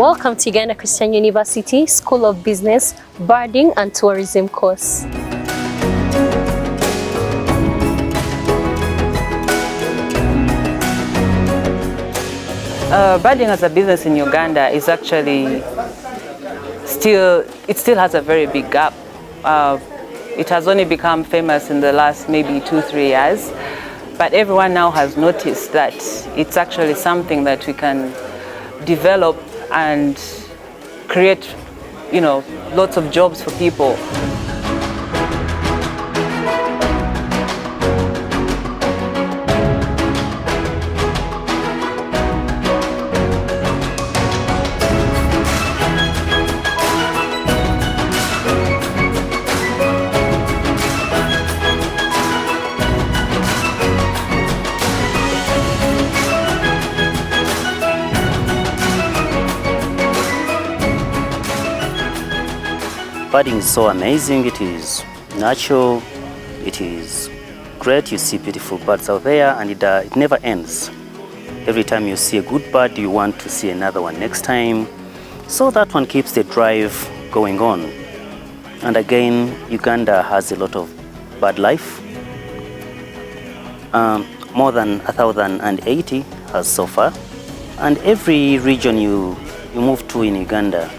Welcome to Uganda Christian University School of Business, Birding and Tourism course. Birding as a business in Uganda is actually still has a very big gap. It has only become famous in the last maybe 2-3 years, but everyone now has noticed that it's actually something that we can develop and create, lots of jobs for people. Birding is so amazing. It is natural, it is great. You see beautiful birds out there, and it never ends. Every time you see a good bird, you want to see another one next time. So that one keeps the drive going on. And again, Uganda has a lot of bird life. More than 1,080 has so far. And every region you move to in Uganda,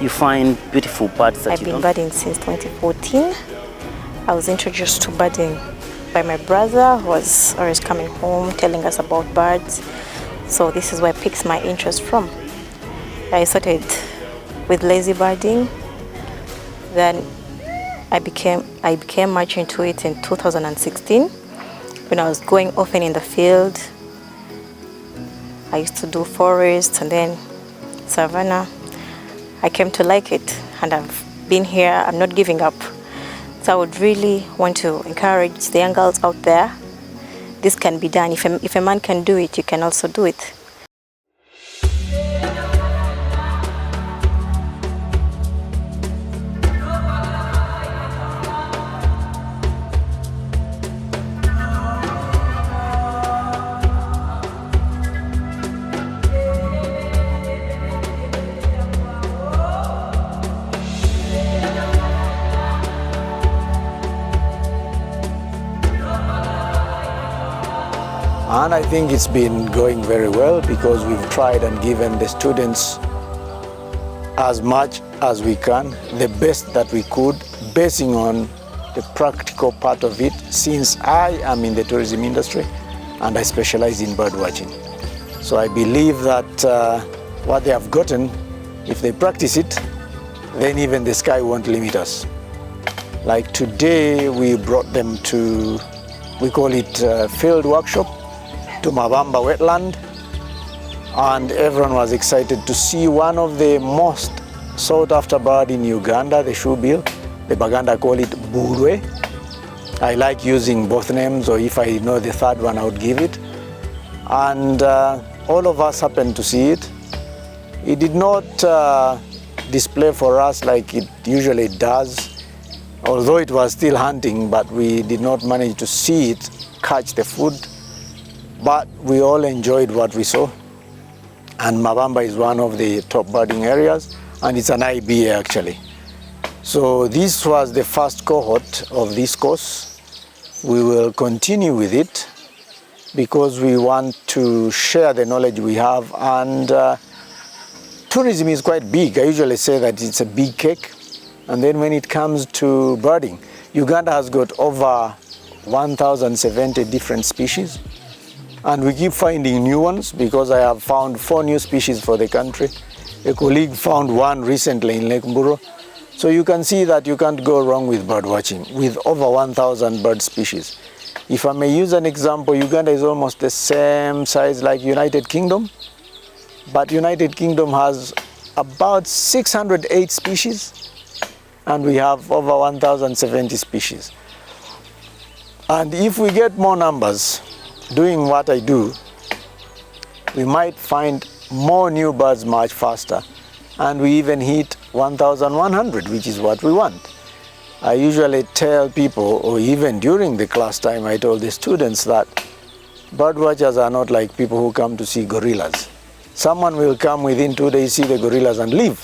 you find beautiful birds that I've been birding since 2014. I was introduced to birding by my brother, who was always coming home telling us about birds. So this is where it piques my interest from. I started with lazy birding. Then I became much into it in 2016 when I was going often in the field. I used to do forests and then savannah. I came to like it, and I've been here. I'm not giving up. So I would really want to encourage the young girls out there. This can be done. If a man can do it, you can also do it. And I think it's been going very well because we've tried and given the students as much as we can, the best that we could, basing on the practical part of it, since I am in the tourism industry and I specialize in bird watching. So I believe that what they have gotten, if they practice it, then even the sky won't limit us. Like today, we brought them to, we call it field workshop, to Mabamba wetland, and everyone was excited to see one of the most sought after bird in Uganda, the shoebill. The Baganda call it burwe. I like using both names, or if I know the third one, I would give it. And all of us happened to see it. It did not display for us like it usually does, although it was still hunting, but we did not manage to see it catch the food. But we all enjoyed what we saw. And Mabamba is one of the top birding areas, and it's an IBA actually. So this was the first cohort of this course. We will continue with it because we want to share the knowledge we have, and tourism is quite big. I usually say that it's a big cake, and then when it comes to birding, Uganda has got over 1,070 different species. And we keep finding new ones because I have found 4 new species for the country. A colleague found one recently in Lake Mburo. So you can see that you can't go wrong with bird watching with over 1,000 bird species. If I may use an example, Uganda is almost the same size like United Kingdom, but United Kingdom has about 608 species, and we have over 1,070 species. And if we get more numbers, doing what I do, we might find more new birds much faster, and we even hit 1,100, which is what we want. I usually tell people, or even during the class time, I told the students that bird watchers are not like people who come to see gorillas. Someone will come within 2 days, see the gorillas and leave.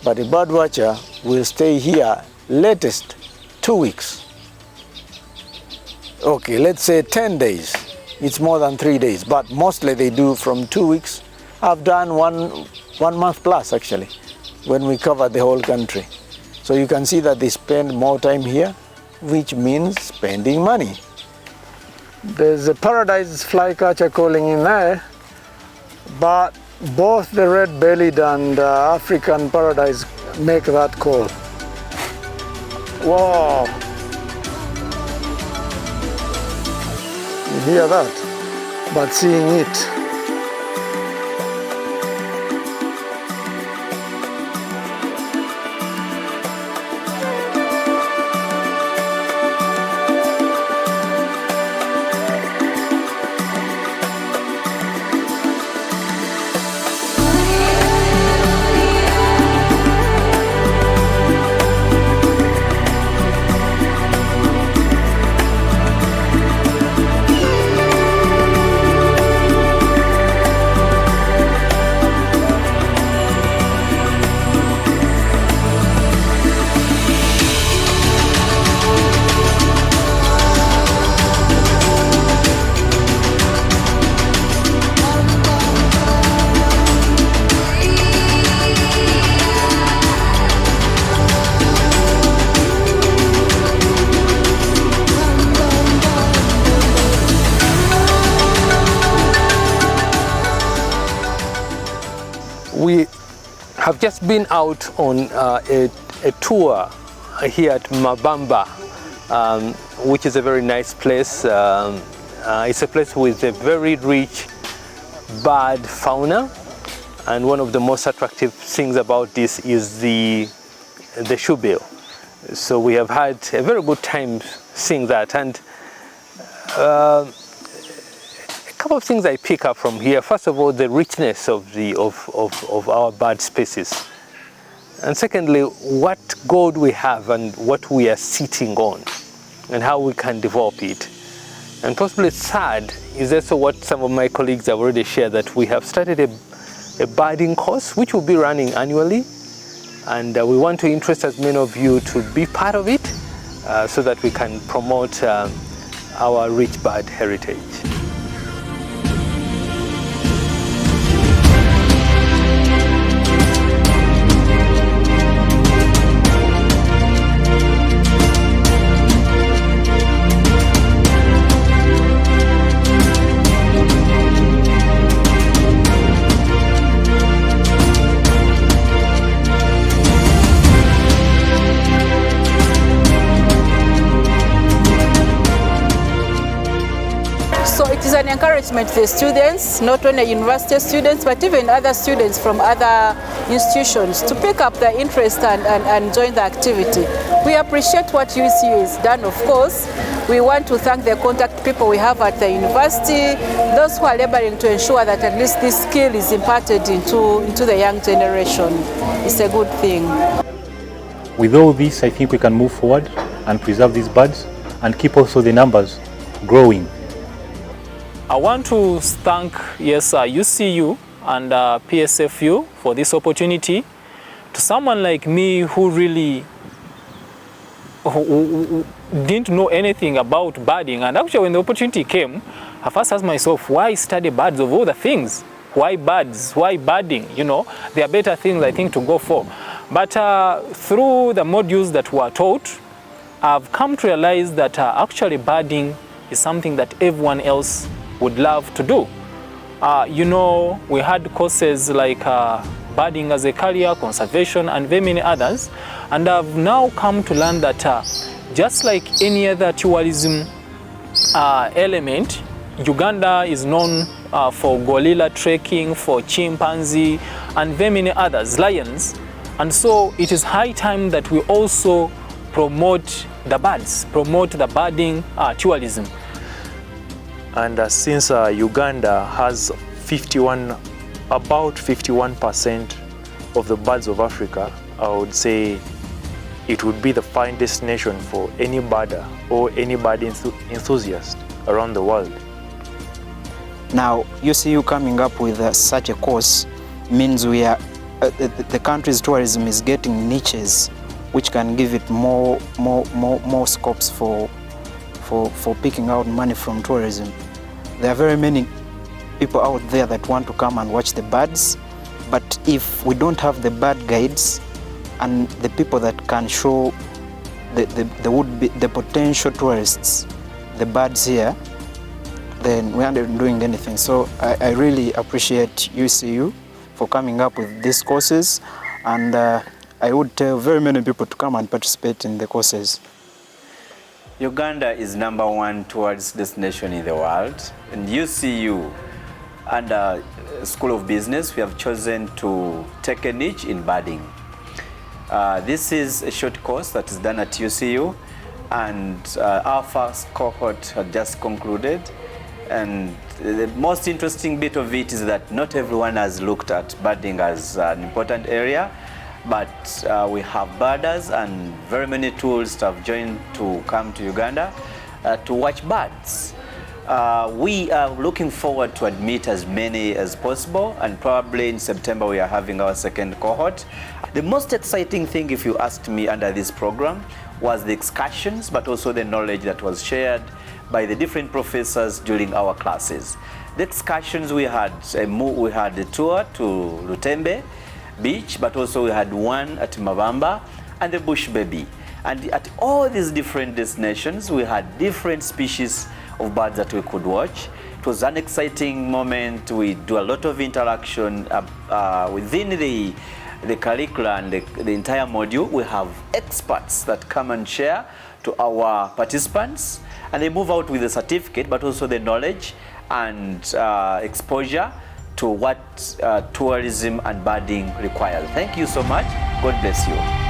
But a bird watcher will stay here latest 2 weeks. Okay, let's say 10 days. It's more than 3 days, but mostly they do from 2 weeks. I've done one month plus actually, when we cover the whole country. So you can see that they spend more time here, which means spending money. There's a paradise flycatcher calling in there, but both the red-bellied and African paradise make that call. Wow! You hear that? But seeing it, we have just been out on a tour here at Mabamba, which is a very nice place. It's a place with a very rich bird fauna, and one of the most attractive things about this is the shoebill. So we have had a very good time seeing that, and a couple of things I pick up from here. First of all, the richness of our bird species, and secondly, what gold we have and what we are sitting on, and how we can develop it. And possibly third is also what some of my colleagues have already shared, that we have started a birding course which will be running annually, and we want to interest as many of you to be part of it, so that we can promote our rich bird heritage. It is an encouragement to the students, not only university students, but even other students from other institutions to pick up their interest and join the activity. We appreciate what UCU has done, of course. We want to thank the contact people we have at the university, those who are laboring to ensure that at least this skill is imparted into the young generation. It's a good thing. With all this, I think we can move forward and preserve these birds and keep also the numbers growing. I want to thank UCU and PSFU for this opportunity. To someone like me who really who didn't know anything about birding, and actually when the opportunity came, I first asked myself, why study birds of all the things? Why birds? Why birding? You know, there are better things I think to go for. But through the modules that were taught, I've come to realize that actually birding is something that everyone else would love to do. You know, we had courses like birding as a career, conservation, and very many others. And I've now come to learn that just like any other tourism element, Uganda is known for gorilla trekking, for chimpanzee, and very many others, lions. And so it is high time that we also promote the birds, promote the birding tourism. And since Uganda has about 51% of the birds of Africa, I would say it would be the fine destination for any birder or any bird enthusiast around the world. Now, UCU coming up with such a course means we are the country's tourism is getting niches which can give it more scopes for picking out money from tourism. There are very many people out there that want to come and watch the birds, but if we don't have the bird guides and the people that can show the potential tourists the birds here, then we aren't doing anything. So I really appreciate UCU for coming up with these courses, and I would tell very many people to come and participate in the courses. Uganda is #1 tourist destination in the world, and UCU and School of Business, we have chosen to take a niche in birding. This is a short course that is done at UCU, and our first cohort had just concluded. And the most interesting bit of it is that not everyone has looked at birding as an important area, but we have birders and very many tourists have joined to come to Uganda to watch birds. We are looking forward to admit as many as possible, and probably in September we are having our second cohort. The most exciting thing, if you asked me, under this program was the excursions, but also the knowledge that was shared by the different professors during our classes. The excursions, we had a tour to Lutembe Beach, but also we had one at Mabamba and the Bush Baby. And at all these different destinations, we had different species of birds that we could watch. It was an exciting moment. We do a lot of interaction within the curricula and the entire module. We have experts that come and share to our participants, and they move out with a certificate, but also the knowledge and exposure to what tourism and birding requires. Thank you so much. God bless you.